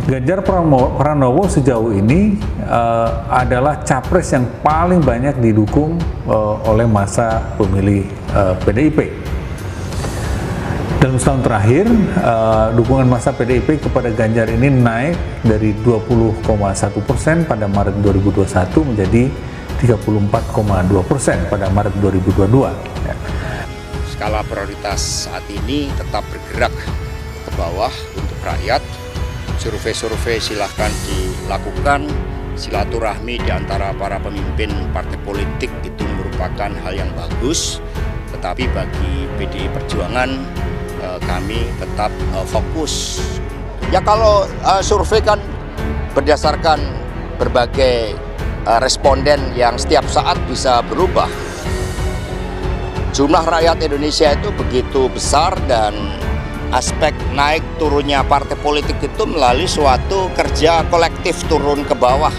Ganjar Pranowo sejauh ini adalah capres yang paling banyak didukung oleh masa pemilih PDIP. Dalam setahun terakhir, dukungan massa PDIP kepada Ganjar ini naik dari 20,1% pada Maret 2021 menjadi 34,2% pada Maret 2022. Skala prioritas saat ini tetap bergerak ke bawah untuk rakyat. Survei-survei silahkan dilakukan. Silaturahmi di antara para pemimpin partai politik itu merupakan hal yang bagus. Tetapi bagi PDI Perjuangan, kami tetap fokus. Ya kalau survei kan berdasarkan berbagai responden yang setiap saat bisa berubah. Jumlah rakyat Indonesia itu begitu besar dan aspek naik turunnya partai politik itu melalui suatu kerja kolektif turun ke bawah,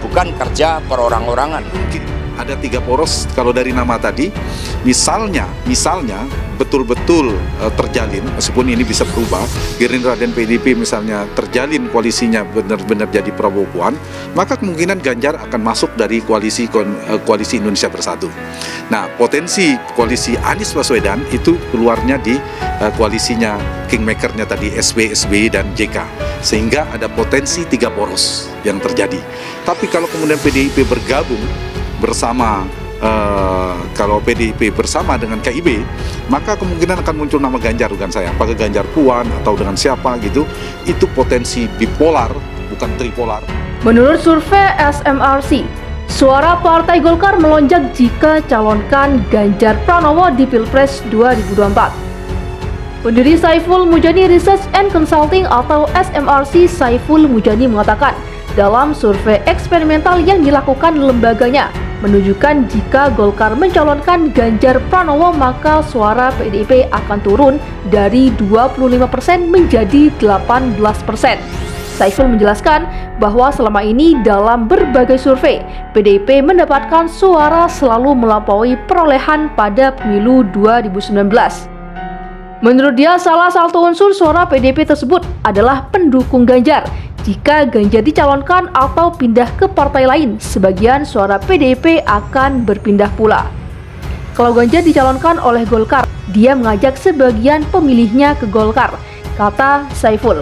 bukan kerja perorang-orangan. Mungkin ada 3 poros kalau dari nama tadi, misalnya betul-betul terjalin, meskipun ini bisa berubah, Gerindra dan PDIP misalnya terjalin koalisinya benar-benar jadi Prabowo Puan, maka kemungkinan Ganjar akan masuk dari koalisi Indonesia Bersatu. Nah, potensi koalisi Anies Baswedan itu keluarnya di koalisinya kingmakernya tadi SBY dan JK, sehingga ada potensi 3 poros yang terjadi. Tapi kalau kemudian PDIP bergabung bersama kalau PDIP bersama dengan KIB, maka kemungkinan akan muncul nama Ganjar, bukan saya, apakah Ganjar Puan atau dengan siapa gitu, itu potensi bipolar, bukan tripolar. Menurut survei SMRC, suara Partai Golkar melonjak jika calonkan Ganjar Pranowo di Pilpres 2024. Pendiri Saiful Mujani Research and Consulting atau SMRC Saiful Mujani mengatakan, dalam survei eksperimental yang dilakukan lembaganya, menunjukkan jika Golkar mencalonkan Ganjar Pranowo maka suara PDIP akan turun dari 25% menjadi 18%. Saiful menjelaskan bahwa selama ini dalam berbagai survei, PDIP mendapatkan suara selalu melampaui perolehan pada pemilu 2019. Menurut dia, salah satu unsur suara PDIP tersebut adalah pendukung Ganjar. Jika Ganjar dicalonkan atau pindah ke partai lain, sebagian suara PDIP akan berpindah pula. Kalau Ganjar dicalonkan oleh Golkar, dia mengajak sebagian pemilihnya ke Golkar, kata Saiful.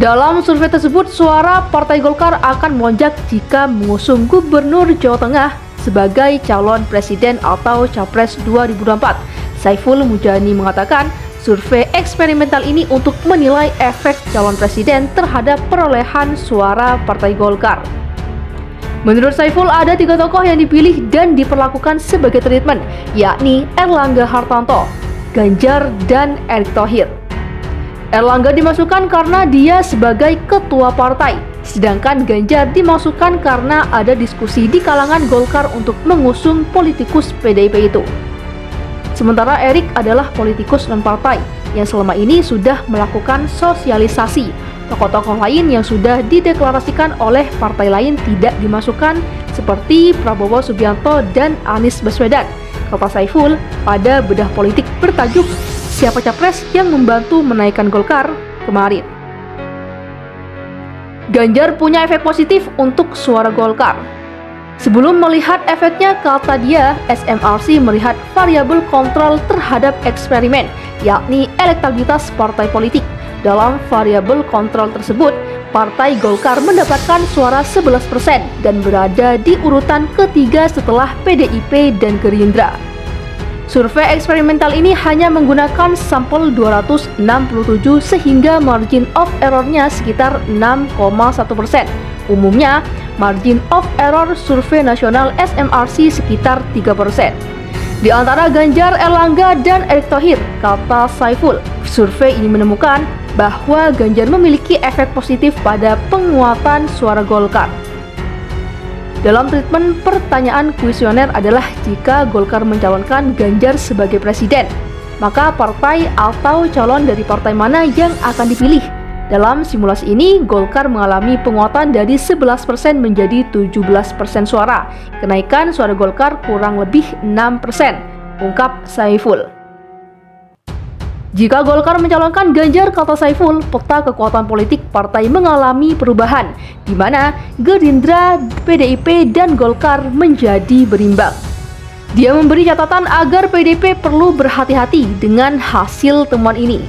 Dalam survei tersebut, suara Partai Golkar akan melonjak jika mengusung Gubernur Jawa Tengah sebagai calon presiden atau capres 2024. Saiful Mujani mengatakan, survei eksperimental ini untuk menilai efek calon presiden terhadap perolehan suara Partai Golkar. Menurut Saiful, ada 3 tokoh yang dipilih dan diperlakukan sebagai treatment, yakni Erlangga Hartarto, Ganjar, dan Erick Thohir. Erlangga dimasukkan karena dia sebagai ketua partai, sedangkan Ganjar dimasukkan karena ada diskusi di kalangan Golkar untuk mengusung politikus PDIP itu. Sementara Erick adalah politikus non-partai yang selama ini sudah melakukan sosialisasi. Tokoh-tokoh lain yang sudah dideklarasikan oleh partai lain tidak dimasukkan seperti Prabowo Subianto dan Anies Baswedan, kata Saiful pada bedah politik bertajuk Siapa Capres yang Membantu Menaikkan Golkar kemarin. Ganjar punya efek positif untuk suara Golkar. Sebelum melihat efeknya, kata dia, SMRC melihat variabel kontrol terhadap eksperimen, yakni elektabilitas partai politik. Dalam variabel kontrol tersebut, Partai Golkar mendapatkan suara 11% dan berada di urutan ketiga setelah PDIP dan Gerindra. Survei eksperimental ini hanya menggunakan sampel 267 sehingga margin of error-nya sekitar 6,1%. Umumnya, margin of error survei nasional SMRC sekitar 3%. Di antara Ganjar, Erlangga, dan Erick Thohir, kata Saiful, survei ini menemukan bahwa Ganjar memiliki efek positif pada penguatan suara Golkar. Dalam treatment pertanyaan kuesioner adalah jika Golkar mencalonkan Ganjar sebagai presiden, maka partai atau calon dari partai mana yang akan dipilih? Dalam simulasi ini, Golkar mengalami penguatan dari 11% menjadi 17% suara. Kenaikan suara Golkar kurang lebih 6%, ungkap Saiful. Jika Golkar mencalonkan Ganjar, kata Saiful, peta kekuatan politik partai mengalami perubahan, di mana Gerindra, PDIP, dan Golkar menjadi berimbang. Dia memberi catatan agar PDIP perlu berhati-hati dengan hasil temuan ini.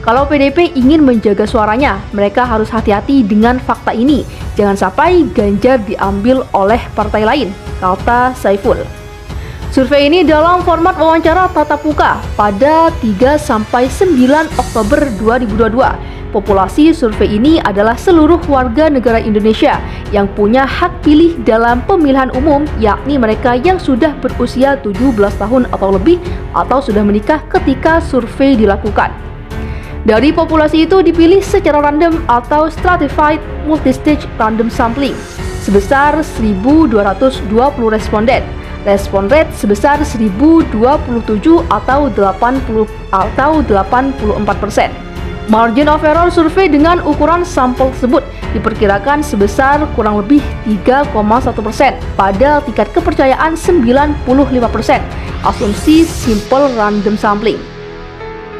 Kalau PDIP ingin menjaga suaranya, mereka harus hati-hati dengan fakta ini. Jangan sampai Ganjar diambil oleh partai lain, kata Saiful. Survei ini dalam format wawancara tatap muka pada 3-9 Oktober 2022. Populasi survei ini adalah seluruh warga negara Indonesia yang punya hak pilih dalam pemilihan umum, yakni mereka yang sudah berusia 17 tahun atau lebih atau sudah menikah ketika survei dilakukan. Dari populasi itu dipilih secara random atau stratified multistage random sampling sebesar 1.220 responden. Respon rate sebesar 1027 atau 84%. Margin of error survei dengan ukuran sampel tersebut diperkirakan sebesar kurang lebih 3,1% pada tingkat kepercayaan 95%. Asumsi simple random sampling.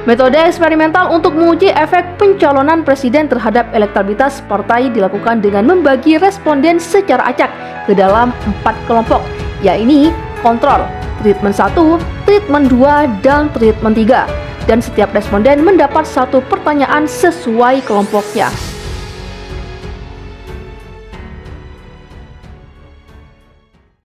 Metode eksperimental untuk menguji efek pencalonan presiden terhadap elektabilitas partai dilakukan dengan membagi responden secara acak ke dalam 4 kelompok, yaitu kontrol, treatment 1, treatment 2, dan treatment 3. Dan setiap responden mendapat satu pertanyaan sesuai kelompoknya.